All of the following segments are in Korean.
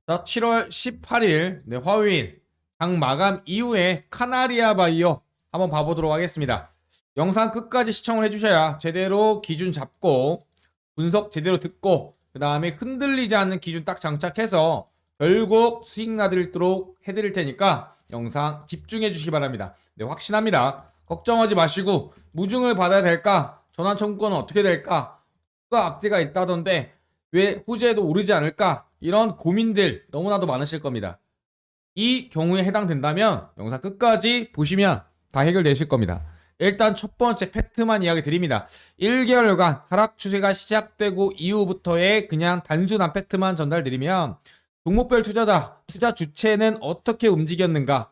자, 7월 18일 화요일 장 마감 이후에 카나리아 바이오 한번 봐보도록 하겠습니다. 영상 끝까지 시청을 해주셔야 제대로 기준 잡고 분석 제대로 듣고 그 다음에 흔들리지 않는 기준 딱 장착해서 결국 수익 나도록 해드릴 테니까 영상 집중해 주시기 바랍니다. 네, 확신합니다. 걱정하지 마시고 무중을 받아야 될까? 전환 청구권은 어떻게 될까? 추가 악재가 있다던데 왜 호재에도 오르지 않을까? 이런 고민들 너무나도 많으실 겁니다. 이 경우에 해당된다면 영상 끝까지 보시면 다 해결되실 겁니다. 일단 첫 번째 팩트만 이야기 드립니다. 1개월간 하락 추세가 시작되고 이후부터의 그냥 단순한 팩트만 전달드리면 종목별 투자자, 투자 주체는 어떻게 움직였는가?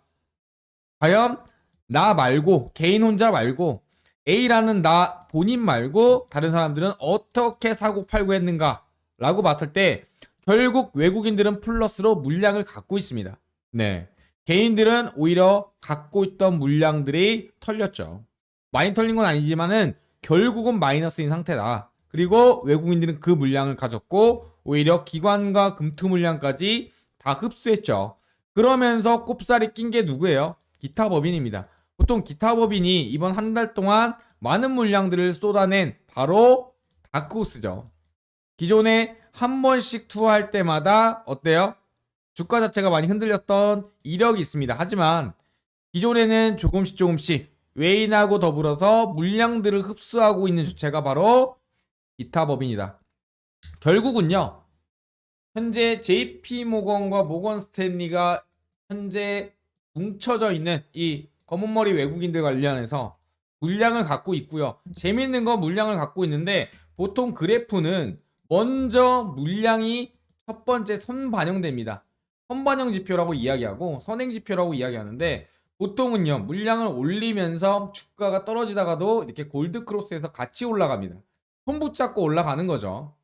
과연 나 말고, 개인 혼자 말고 A라는 나 본인 말고 다른 사람들은 어떻게 사고 팔고 했는가? 라고 봤을 때 결국 외국인들은 플러스로 물량을 갖고 있습니다. 네. 개인들은 오히려 갖고 있던 물량들이 털렸죠. 많이 털린 건 아니지만은 결국은 마이너스인 상태다. 그리고 외국인들은 그 물량을 가졌고 오히려 기관과 금투 물량까지 다 흡수했죠. 그러면서 꼽살이 낀 게 누구예요? 기타 법인입니다. 보통 기타 법인이 이번 한 달 동안 많은 물량들을 쏟아낸 바로 다크호스죠. 기존에 한 번씩 투하할 때마다 어때요? 주가 자체가 많이 흔들렸던 이력이 있습니다. 하지만 기존에는 조금씩 외인하고 더불어서 물량들을 흡수하고 있는 주체가 바로 기타 법인이다. 결국은요. 현재 JP모건과 모건 스탠리가 현재 뭉쳐져 있는 이 검은머리 외국인들 관련해서 물량을 갖고 있고요. 재밌는 건 물량을 갖고 있는데 보통 그래프는 먼저 물량이 첫 번째 선반영됩니다. 선반영 지표라고 이야기하고 선행 지표라고 이야기하는데 보통은요. 물량을 올리면서 주가가 떨어지다가도 이렇게 골드 크로스에서 같이 올라갑니다. 손 붙잡고 올라가는 거죠.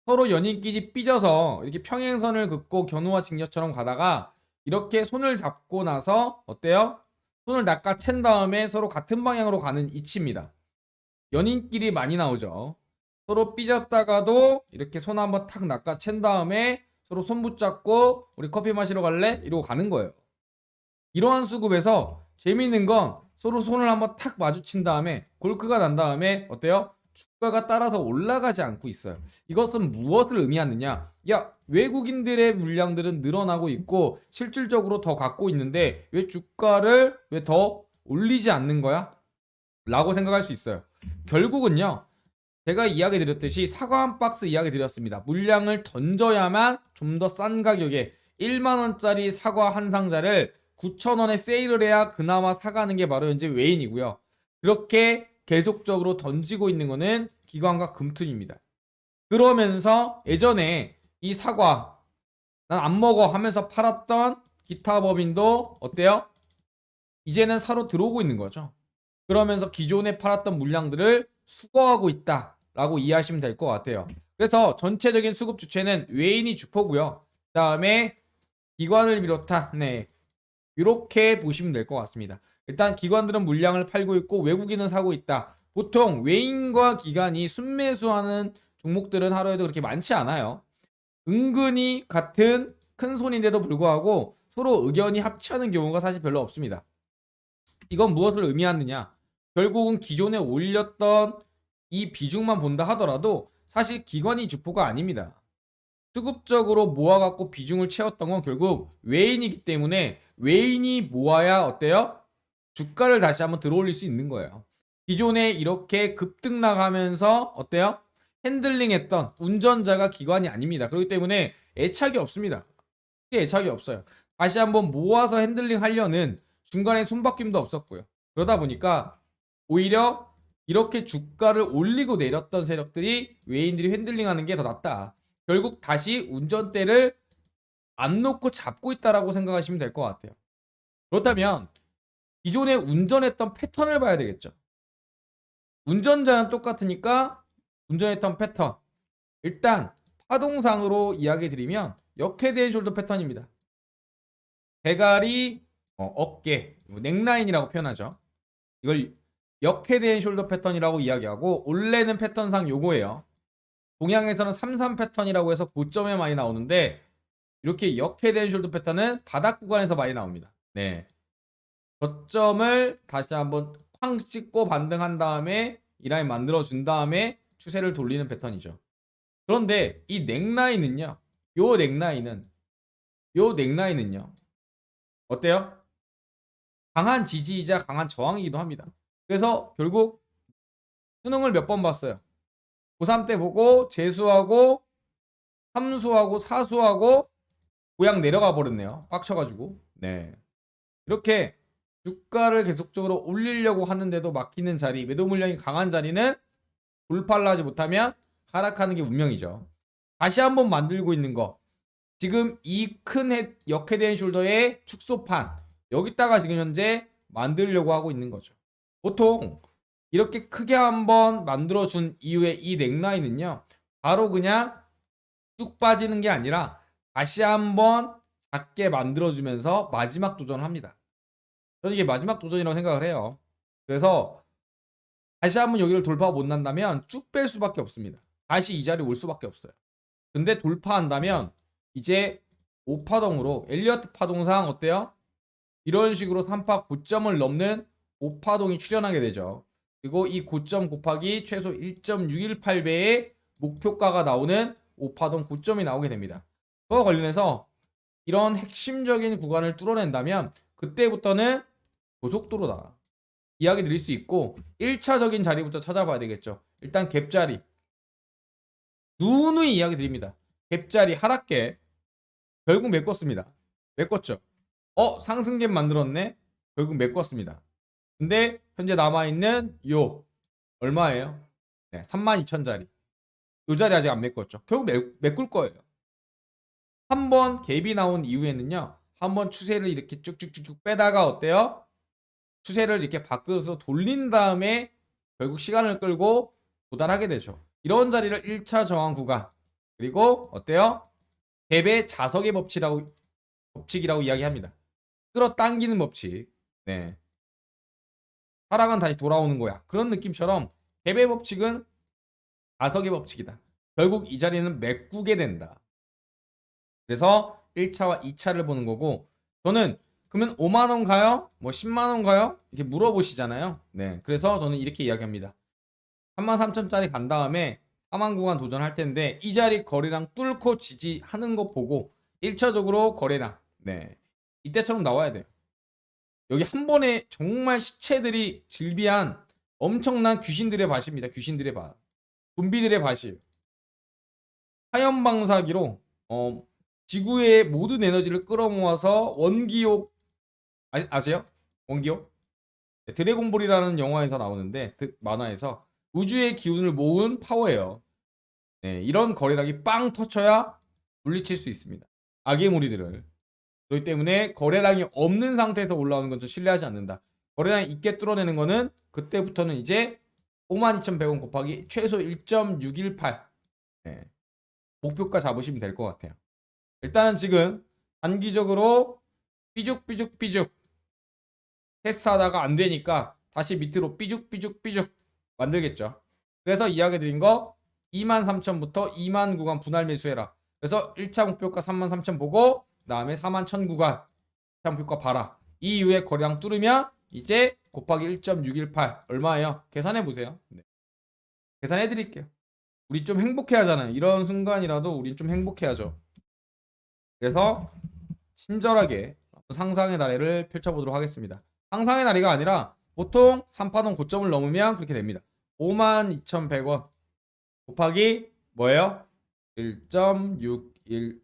서로 연인끼리 삐져서 이렇게 평행선을 긋고 견우와 직녀처럼 가다가 이렇게 손을 잡고 나서 어때요? 손을 낚아챈 다음에 서로 같은 방향으로 가는 이치입니다. 연인끼리 많이 나오죠. 서로 삐졌다가도 이렇게 손 한번 탁 낚아챈 다음에 서로 손 붙잡고 우리 커피 마시러 갈래? 이러고 가는 거예요. 이러한 수급에서 재미있는 건 서로 손을 한번 탁 마주친 다음에 골크가 난 다음에 어때요? 주가가 따라서 올라가지 않고 있어요. 이것은 무엇을 의미하느냐? 야, 외국인들의 물량들은 늘어나고 있고 실질적으로 더 갖고 있는데 왜 주가를 왜 더 올리지 않는 거야? 라고 생각할 수 있어요. 결국은요. 제가 이야기 드렸듯이 사과 한 박스 이야기 드렸습니다. 물량을 던져야만 좀 더 싼 가격에 1만원짜리 사과 한 상자를 9,000원에 세일을 해야 그나마 사가는 게 바로 현재 외인이고요. 그렇게 계속적으로 던지고 있는 거는 기관과 금투입니다. 그러면서 예전에 이 사과 난 안 먹어 하면서 팔았던 기타 법인도 어때요? 이제는 사러 들어오고 있는 거죠. 그러면서 기존에 팔았던 물량들을 수거하고 있다라고 이해하시면 될 것 같아요. 그래서 전체적인 수급 주체는 외인이 주포고요. 그 다음에 기관을 비롯한 이렇게 보시면 될 것 같습니다. 일단 기관들은 물량을 팔고 있고 외국인은 사고 있다. 보통 외인과 기관이 순매수하는 종목들은 하루에도 그렇게 많지 않아요. 은근히 같은 큰 손인데도 불구하고 서로 의견이 합치하는 경우가 사실 별로 없습니다. 이건 무엇을 의미하느냐? 결국은 기존에 올렸던 이 비중만 본다 하더라도 사실 기관이 주포가 아닙니다. 수급적으로 모아갖고 비중을 채웠던 건 결국 외인이기 때문에 외인이 모아야 어때요? 주가를 다시 한번 들어올릴 수 있는 거예요. 기존에 이렇게 급등락하면서 어때요? 핸들링했던 운전자가 기관이 아닙니다. 그렇기 때문에 애착이 없습니다. 애착이 없어요. 다시 한번 모아서 핸들링 하려는 중간에 손바뀜도 없었고요. 그러다 보니까 오히려 이렇게 주가를 올리고 내렸던 세력들이 외인들이 핸들링하는 게 더 낫다. 결국 다시 운전대를 안 놓고 잡고 있다라고 생각하시면 될 것 같아요. 그렇다면 기존에 운전했던 패턴을 봐야 되겠죠. 운전자는 똑같으니까 운전했던 패턴. 일단 파동상으로 이야기 드리면 역헤드앤 숄더 패턴입니다. 대가리, 어깨, 넥라인이라고 표현하죠. 이걸 역헤드앤 숄더 패턴이라고 이야기하고 원래는 패턴상 요거예요. 동양에서는 33 패턴이라고 해서 고점에 많이 나오는데 이렇게 역헤드앤 숄더 패턴은 바닥 구간에서 많이 나옵니다. 네. 저점을 다시 한번 쾅 찍고 반등한 다음에 이 라인 만들어 준 다음에 추세를 돌리는 패턴이죠. 그런데 이 넥라인은요. 요 넥라인은요. 어때요? 강한 지지이자 강한 저항이기도 합니다. 그래서 결국 수능을 몇 번 봤어요. 고3 때 보고 재수하고 삼수하고 사수하고 고향 내려가 버렸네요. 빡쳐가지고. 네. 이렇게 주가를 계속적으로 올리려고 하는데도 막히는 자리, 매도 물량이 강한 자리는 돌파를 하지 못하면 하락하는 게 운명이죠. 다시 한번 만들고 있는 거. 지금 이 큰 역헤드앤 숄더의 축소판. 여기다가 지금 현재 만들려고 하고 있는 거죠. 보통 이렇게 크게 한번 만들어준 이후에 이 넥라인은요. 바로 그냥 쭉 빠지는 게 아니라 다시 한번 작게 만들어주면서 마지막 도전을 합니다. 저는 이게 마지막 도전이라고 생각을 해요. 그래서 다시 한번 여기를 돌파 못 난다면 쭉 뺄 수밖에 없습니다. 다시 이 자리에 올 수밖에 없어요. 근데 돌파한다면 이제 5파동으로 엘리어트 파동상 어때요? 이런 식으로 3파 고점을 넘는 5파동이 출현하게 되죠. 그리고 이 고점 곱하기 최소 1.618배의 목표가가 나오는 5파동 고점이 나오게 됩니다. 그와 관련해서 이런 핵심적인 구간을 뚫어낸다면 그때부터는 고속도로다. 이야기 드릴 수 있고 1차적인 자리부터 찾아봐야 되겠죠. 일단 갭자리. 누누이 이야기 드립니다. 갭자리 하락계 결국 메꿨습니다. 메꿨죠. 상승갭 만들었네. 결국 메꿨습니다. 근데 현재 남아있는 요 얼마예요? 네, 32,000짜리. 요 자리 아직 안 메꿨죠. 결국 메꿀 거예요. 한번 갭이 나온 이후에는요. 한번 추세를 이렇게 쭉쭉쭉쭉 빼다가 어때요? 추세를 이렇게 밖으로 돌린 다음에 결국 시간을 끌고 도달하게 되죠. 이런 자리를 1차 저항 구간. 그리고 어때요? 갭의 자석의 법칙이라고 이야기합니다. 끌어당기는 법칙. 네. 하락은 다시 돌아오는 거야. 그런 느낌처럼 갭의 법칙은 자석의 법칙이다. 결국 이 자리는 메꾸게 된다. 그래서 1차와 2차를 보는 거고 저는 그러면 5만 원 가요? 뭐 10만 원 가요? 이렇게 물어보시잖아요. 네. 그래서 저는 이렇게 이야기합니다. 33,000짜리 간 다음에 4만 구간 도전할 텐데 이 자리 거래량 뚫고 지지하는 거 보고 1차적으로 거래량 네. 이때처럼 나와야 돼요. 여기 한 번에 정말 시체들이 질비한 엄청난 귀신들의 밭입니다. 귀신들의 밭. 좀비들의 밭이에요. 화염방사기로 지구의 모든 에너지를 끌어모아서 원기옥 아세요? 원기옥? 네, 드래곤볼이라는 영화에서 나오는데 만화에서 우주의 기운을 모은 파워예요. 네, 이런 거래량이 빵 터쳐야 물리칠 수 있습니다. 악의 무리들을. 그렇기 때문에 거래량이 없는 상태에서 올라오는 건 좀 신뢰하지 않는다. 거래량이 있게 뚫어내는 거는 그때부터는 이제 52,100원 곱하기 최소 1.618 네, 목표가 잡으시면 될 것 같아요. 일단은 지금 단기적으로 삐죽삐죽 테스트하다가 안 되니까 다시 밑으로 삐죽 만들겠죠. 그래서 이야기 드린 거 23,000부터 2만 구간 분할 매수해라. 그래서 1차 목표가 33,000 보고 다음에 41,000 구간 2차 목표가 봐라. 이 이후에 거래량 뚫으면 이제 곱하기 1.618 얼마예요? 계산해 보세요. 네. 계산해 드릴게요. 우리 좀 행복해 하잖아요. 이런 순간이라도 우리 좀 행복해 하죠. 그래서 친절하게 상상의 나래를 펼쳐보도록 하겠습니다. 상상의 나래가 아니라 보통 3파동 고점을 넘으면 그렇게 됩니다. 52,100원 곱하기 뭐예요? 1.618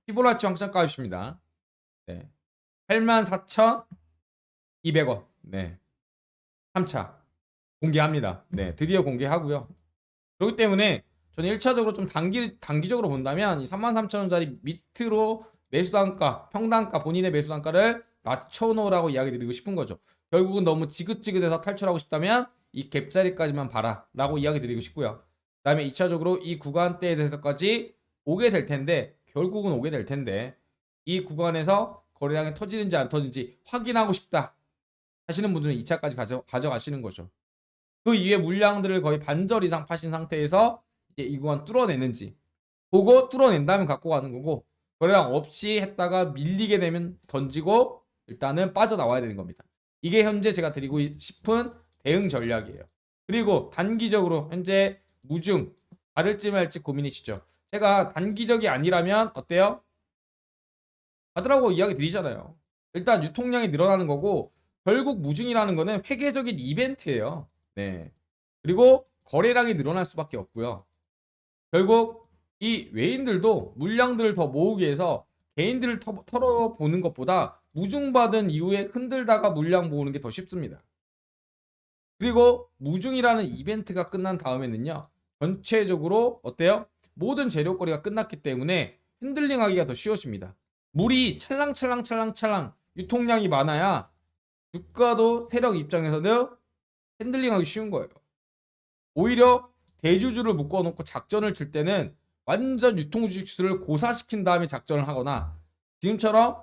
피보나치 확정가입니다. 네. 84,200원 네. 3차 공개합니다. 네. 드디어 공개하고요. 그렇기 때문에 저는 1차적으로 좀 단기적으로 본다면 이 33,000원짜리 밑으로 매수단가, 평단가, 본인의 매수단가를 낮춰놓으라고 이야기 드리고 싶은 거죠. 결국은 너무 지긋지긋해서 탈출하고 싶다면 이 갭자리까지만 봐라 라고 이야기 드리고 싶고요. 그 다음에 2차적으로 이 구간대에 대해서까지 오게 될 텐데 결국은 오게 될 텐데 이 구간에서 거래량이 터지는지 안 터지는지 확인하고 싶다 하시는 분들은 2차까지 가져가시는 거죠. 그 이후에 물량들을 거의 반절 이상 파신 상태에서 이제 이 구간 뚫어내는지 보고 뚫어낸다면 갖고 가는 거고 거래량 없이 했다가 밀리게 되면 던지고 일단은 빠져나와야 되는 겁니다. 이게 현재 제가 드리고 싶은 대응 전략이에요. 그리고 단기적으로 현재 무중 받을지 말지 고민이시죠. 제가 단기적이 아니라면 어때요? 받으라고 이야기 드리잖아요. 일단 유통량이 늘어나는 거고 결국 무중이라는 거는 회계적인 이벤트예요. 네. 그리고 거래량이 늘어날 수밖에 없고요. 결국 이 외인들도 물량들을 더 모으기 위해서 개인들을 털어보는 것보다 무중받은 이후에 흔들다가 물량 모으는 게 더 쉽습니다. 그리고 무중이라는 이벤트가 끝난 다음에는요. 전체적으로 어때요? 모든 재료거래가 끝났기 때문에 핸들링 하기가 더 쉬워집니다. 물이 찰랑찰랑 유통량이 많아야 주가도 세력 입장에서는 핸들링하기 쉬운 거예요. 오히려 대주주를 묶어놓고 작전을 칠 때는 완전 유통주식수를 고사시킨 다음에 작전을 하거나 지금처럼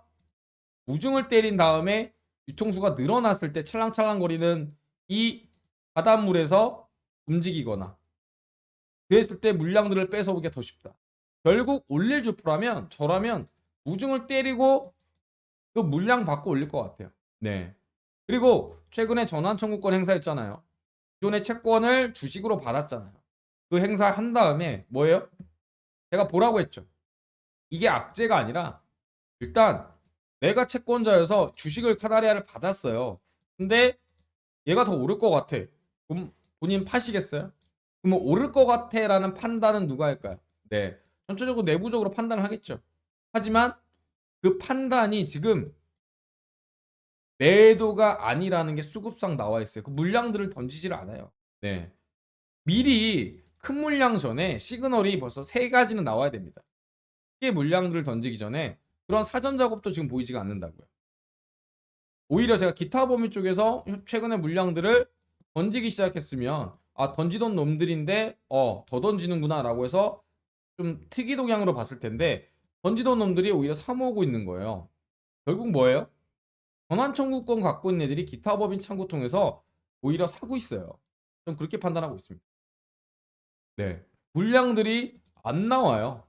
무중을 때린 다음에 유통수가 늘어났을 때 찰랑찰랑거리는 이 바닷물에서 움직이거나 그랬을 때 물량들을 뺏어오기가 더 쉽다. 결국 올릴 주포라면 저라면 무중을 때리고 그 물량 받고 올릴 것 같아요. 네. 그리고 최근에 전환 청구권 행사했잖아요. 기존의 채권을 주식으로 받았잖아요. 그 행사 한 다음에 뭐예요? 제가 보라고 했죠. 이게 악재가 아니라 일단 내가 채권자여서 주식을 카나리아를 받았어요. 근데 얘가 더 오를 것 같아. 그럼 본인 파시겠어요? 그럼 오를 것 같아 라는 판단은 누가 할까요? 네. 전체적으로 내부적으로 판단을 하겠죠. 하지만 그 판단이 지금 매도가 아니라는 게 수급상 나와 있어요. 그 물량들을 던지질 않아요. 네. 미리 큰 물량 전에 시그널이 벌써 3가지는 나와야 됩니다. 크게 물량들을 던지기 전에 그런 사전 작업도 지금 보이지가 않는다고요. 오히려 제가 기타 범위 쪽에서 최근에 물량들을 던지기 시작했으면 아 던지던 놈들인데 더 던지는구나 라고 해서 좀 특이 동향으로 봤을 텐데 던지던 놈들이 오히려 사모으고 있는 거예요. 결국 뭐예요? 전환 청구권 갖고 있는 애들이 기타 법인 창구 통해서 오히려 사고 있어요. 좀 그렇게 판단하고 있습니다. 네. 물량들이 안 나와요.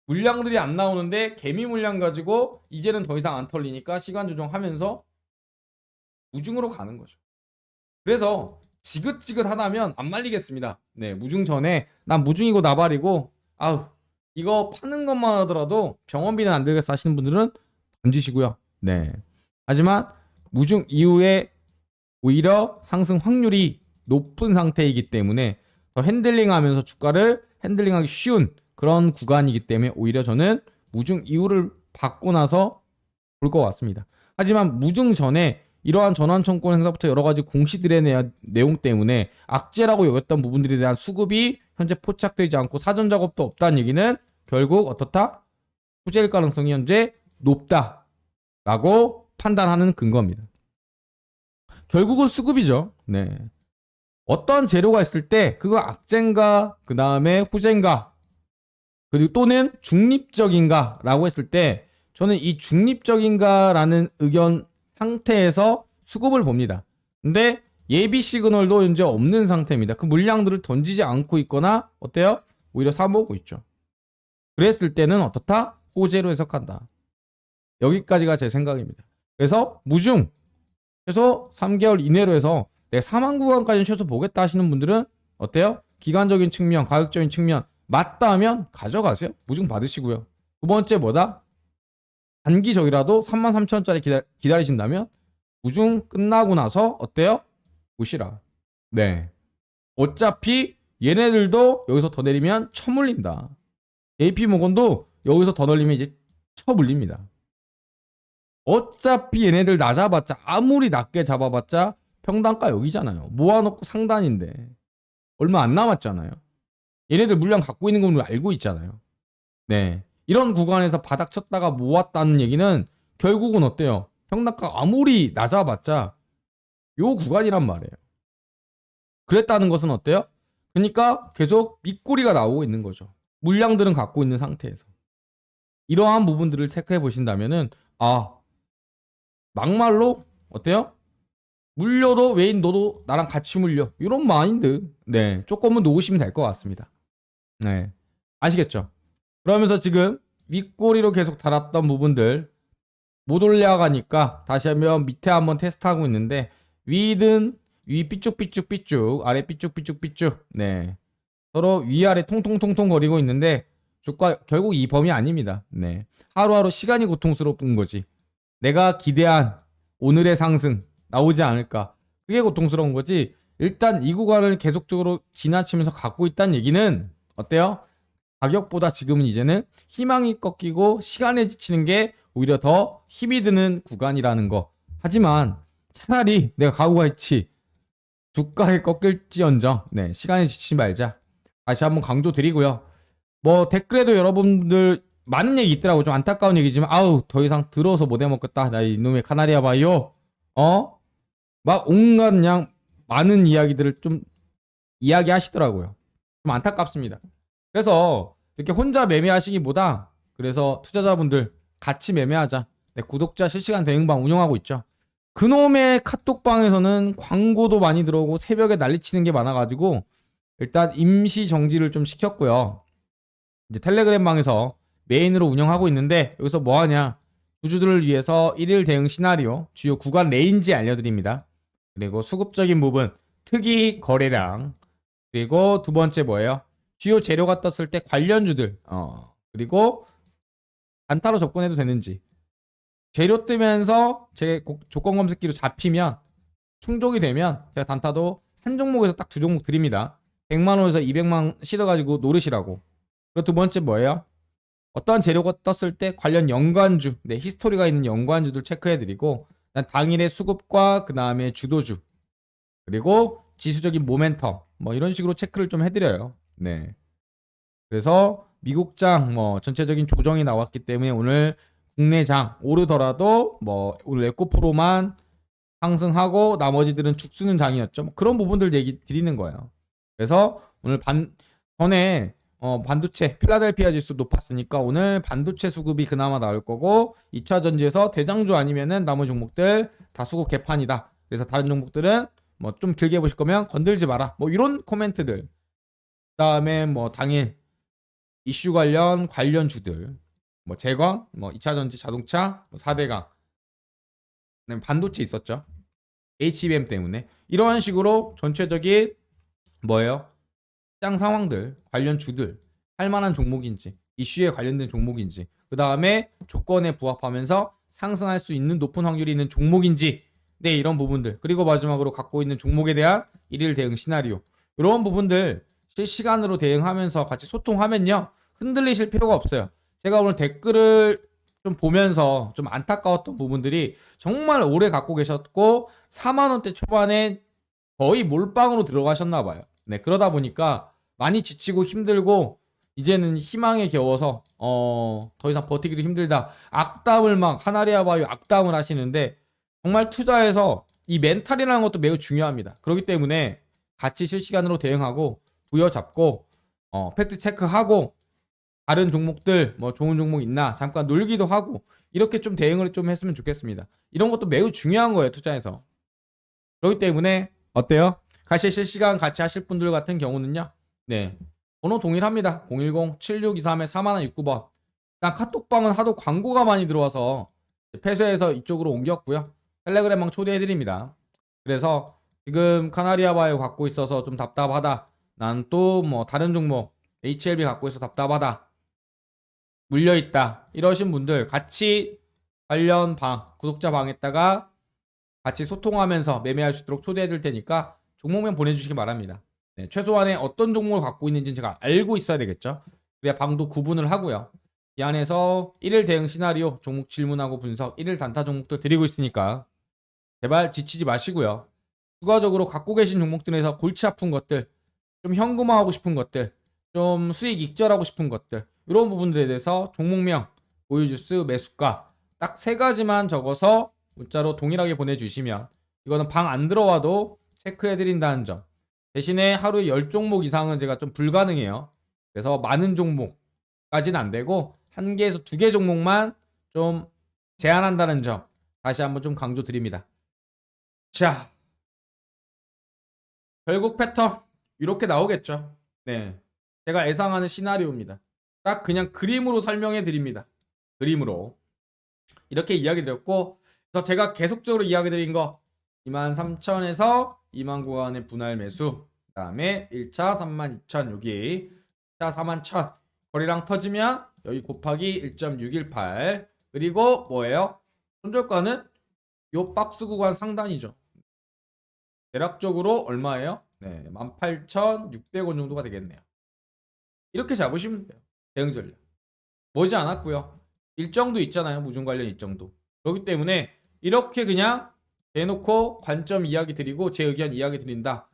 물량들이 안 나오는데 개미 물량 가지고 이제는 더 이상 안 털리니까 시간 조정하면서 무중으로 가는 거죠. 그래서 지긋지긋하다면 안 말리겠습니다. 네, 무중 전에 난 무중이고 나발이고 아우 이거 파는 것만 하더라도 병원비는 안 들겠어 하시는 분들은 던지시고요. 네. 하지만 무중 이후에 오히려 상승 확률이 높은 상태이기 때문에 더 핸들링하면서 주가를 핸들링하기 쉬운 그런 구간이기 때문에 오히려 저는 무중 이후를 받고 나서 볼 것 같습니다. 하지만 무중 전에 이러한 전환 청구권 행사부터 여러 가지 공시들의 내용 때문에 악재라고 여겼던 부분들에 대한 수급이 현재 포착되지 않고 사전 작업도 없다는 얘기는 결국 어떻다? 호재일 가능성이 현재 높다라고 판단하는 근거입니다. 결국은 수급이죠. 네. 어떤 재료가 있을 때 그거 악재인가 그 다음에 호재인가 그리고 또는 중립적인가라고 했을 때 저는 이 중립적인가라는 의견 상태에서 수급을 봅니다. 근데 예비 시그널도 현재 없는 상태입니다. 그 물량들을 던지지 않고 있거나 어때요? 오히려 사모으고 있죠. 그랬을 때는 어떻다? 호재로 해석한다. 여기까지가 제 생각입니다. 그래서 무중 최소 3개월 이내로 해서 내 사망 구간까지는 최소 보겠다 하시는 분들은 어때요? 기간적인 측면, 가격적인 측면 맞다 하면 가져가세요. 무중 받으시고요. 두 번째 뭐다? 단기적이라도 33,000원짜리 기다리신다면 무중 끝나고 나서 어때요? 보시라. 네. 어차피 얘네들도 여기서 더 내리면 쳐물린다. JP모건도 여기서 더 늘리면 이제 쳐물립니다. 어차피 얘네들 낮아봤자 아무리 낮게 잡아봤자 평단가 여기잖아요. 모아놓고 상단인데 얼마 안 남았잖아요. 얘네들 물량 갖고 있는 건 알고 있잖아요. 네. 이런 구간에서 바닥 쳤다가 모았다는 얘기는 결국은 어때요? 평단가 아무리 낮아봤자 요 구간이란 말이에요. 그랬다는 것은 어때요? 그러니까 계속 밑꼬리가 나오고 있는 거죠. 물량들은 갖고 있는 상태에서. 이러한 부분들을 체크해 보신다면은 막말로 어때요? 물려도 외인 너도 나랑 같이 물려. 이런 마인드. 네. 조금은 놓으시면 될 것 같습니다. 네. 아시겠죠? 그러면서 지금 윗꼬리로 계속 달았던 부분들 못 올라가니까 다시 한번 밑에 한번 테스트하고 있는데, 위는 위 삐쭉삐쭉삐쭉, 아래 삐쭉삐쭉삐쭉. 네, 서로 위아래 통통통통 거리고 있는데 주가 결국 이 범위 아닙니다. 네, 하루하루 시간이 고통스러운 거지. 내가 기대한 오늘의 상승 나오지 않을까, 그게 고통스러운 거지. 일단 이 구간을 계속적으로 지나치면서 갖고 있다는 얘기는 어때요? 가격보다 지금은 이제는 희망이 꺾이고 시간에 지치는 게 오히려 더 힘이 드는 구간이라는 거. 하지만 차라리 내가 각오가 있지, 주가에 꺾일지언정 네, 시간에 지치지 말자. 다시 한번 강조 드리고요. 뭐 댓글에도 여러분들 많은 얘기 있더라고. 좀 안타까운 얘기지만 아우 더 이상 들어서 못 해먹겠다. 나 이놈의 카나리아 바이오 막 온갖 그냥 많은 이야기들을 좀 이야기하시더라고요. 좀 안타깝습니다. 그래서 이렇게 혼자 매매하시기보다, 그래서 투자자분들 같이 매매하자. 네, 구독자 실시간 대응방 운영하고 있죠. 그놈의 카톡방에서는 광고도 많이 들어오고 새벽에 난리치는 게 많아가지고 일단 임시 정지를 좀 시켰고요. 이제 텔레그램 방에서 메인으로 운영하고 있는데, 여기서 뭐 하냐, 주주들을 위해서 1일 대응 시나리오, 주요 구간 레인지 알려드립니다. 그리고 수급적인 부분, 특이 거래량, 그리고 두 번째 뭐예요? 주요 재료가 떴을 때 관련주들, 그리고 단타로 접근해도 되는지, 재료 뜨면서 제 조건 검색기로 잡히면, 충족이 되면 제가 단타도 한 종목에서 딱 두 종목 드립니다. 100만 원에서 200만 씻어가지고 노르시라고. 그리고 두 번째 뭐예요? 어떠한 재료가 떴을 때 관련 연관주, 네, 히스토리가 있는 연관주들 체크해드리고, 당일의 수급과 그 다음에 주도주, 그리고 지수적인 모멘텀, 뭐 이런 식으로 체크를 좀 해드려요. 네. 그래서 미국장 뭐 전체적인 조정이 나왔기 때문에 오늘 국내장 오르더라도 뭐 오늘 에코프로만 상승하고 나머지들은 죽쓰는 장이었죠. 뭐 그런 부분들 얘기 드리는 거예요. 그래서 오늘 전에 반도체 필라델피아 지수 높았으니까 오늘 반도체 수급이 그나마 나올 거고, 2차 전지에서 대장주 아니면은 나머지 종목들 다 수급 개판이다. 그래서 다른 종목들은 뭐 좀 길게 보실 거면 건들지 마라. 뭐 이런 코멘트들. 그다음에 뭐 당일 이슈 관련주들, 뭐 제광, 뭐 2차 전지 자동차, 뭐 4대강, 반도체 있었죠. HBM 때문에. 이러한 식으로 전체적인 뭐예요? 시장 상황들, 관련 주들, 할 만한 종목인지, 이슈에 관련된 종목인지, 그 다음에 조건에 부합하면서 상승할 수 있는 높은 확률이 있는 종목인지, 네, 이런 부분들. 그리고 마지막으로 갖고 있는 종목에 대한 일일 대응 시나리오. 이런 부분들 실시간으로 대응하면서 같이 소통하면요, 흔들리실 필요가 없어요. 제가 오늘 댓글을 좀 보면서 좀 안타까웠던 부분들이, 정말 오래 갖고 계셨고 4만원대 초반에 거의 몰빵으로 들어가셨나 봐요. 네, 그러다 보니까 많이 지치고 힘들고 이제는 희망에 겨워서 더 이상 버티기도 힘들다, 악담을 막 하나리아 바이오 악담을 하시는데, 정말 투자에서 이 멘탈이라는 것도 매우 중요합니다. 그렇기 때문에 같이 실시간으로 대응하고 부여잡고 팩트 체크하고, 다른 종목들 뭐 좋은 종목 있나 잠깐 놀기도 하고, 이렇게 좀 대응을 좀 했으면 좋겠습니다. 이런 것도 매우 중요한 거예요, 투자에서. 그렇기 때문에 어때요? 같이 실시간 같이 하실 분들 같은 경우는요, 네, 번호 동일합니다. 010-7623-4169번. 일단 카톡방은 하도 광고가 많이 들어와서 폐쇄해서 이쪽으로 옮겼고요. 텔레그램방 초대해드립니다. 그래서 지금 카나리아 바이오 갖고 있어서 좀 답답하다, 난 또 뭐 다른 종목 HLB 갖고 있어 답답하다, 물려있다, 이러신 분들 같이 관련 방, 구독자 방에다가 같이 소통하면서 매매할 수 있도록 초대해줄 테니까 종목명 보내주시기 바랍니다. 네, 최소한의 어떤 종목을 갖고 있는지 제가 알고 있어야 되겠죠. 그래야 방도 구분을 하고요. 이 안에서 1일 대응 시나리오, 종목 질문하고 분석, 1일 단타 종목들 드리고 있으니까 제발 지치지 마시고요. 추가적으로 갖고 계신 종목들에서 골치 아픈 것들, 좀 현금화하고 싶은 것들, 좀 수익 익절하고 싶은 것들, 이런 부분들에 대해서 종목명, 보유주수, 매수가 딱 세 가지만 적어서 문자로 동일하게 보내주시면 이거는 방 안 들어와도 체크해드린다는 점. 대신에 하루에 10종목 이상은 제가 좀 불가능해요. 그래서 많은 종목까지는 안 되고 1개에서 2개 종목만 좀 제한한다는 점 다시 한번 좀 강조 드립니다. 자, 결국 패턴 이렇게 나오겠죠. 네, 제가 예상하는 시나리오입니다. 딱 그냥 그림으로 설명해 드립니다. 그림으로. 이렇게 이야기 드렸고, 그래서 제가 계속적으로 이야기 드린 거 23,000에서 2만 구간의 분할 매수, 그 다음에 1차 32,000 여기 2차 41,000 거리랑 터지면 여기 곱하기 1.618 그리고 뭐예요? 손절가는 요 박스 구간 상단이죠. 대략적으로 얼마예요? 네, 18,600원 정도가 되겠네요. 이렇게 잡으시면 돼요. 대응 전략. 머지 않았고요. 일정도 있잖아요. 무중 관련 일정도. 그렇기 때문에 이렇게 그냥 대놓고 관점 이야기 드리고 제 의견 이야기 드린다.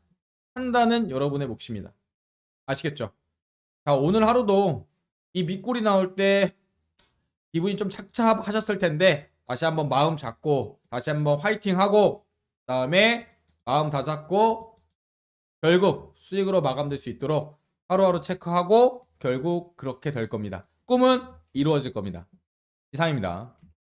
판단은 여러분의 몫입니다. 아시겠죠? 자, 오늘 하루도 이 밑골이 나올 때 기분이 좀 착잡하셨을 텐데 다시 한번 마음 잡고 다시 한번 화이팅하고 그다음에 마음 다잡고 결국 수익으로 마감될 수 있도록 하루하루 체크하고 결국 그렇게 될 겁니다. 꿈은 이루어질 겁니다. 이상입니다.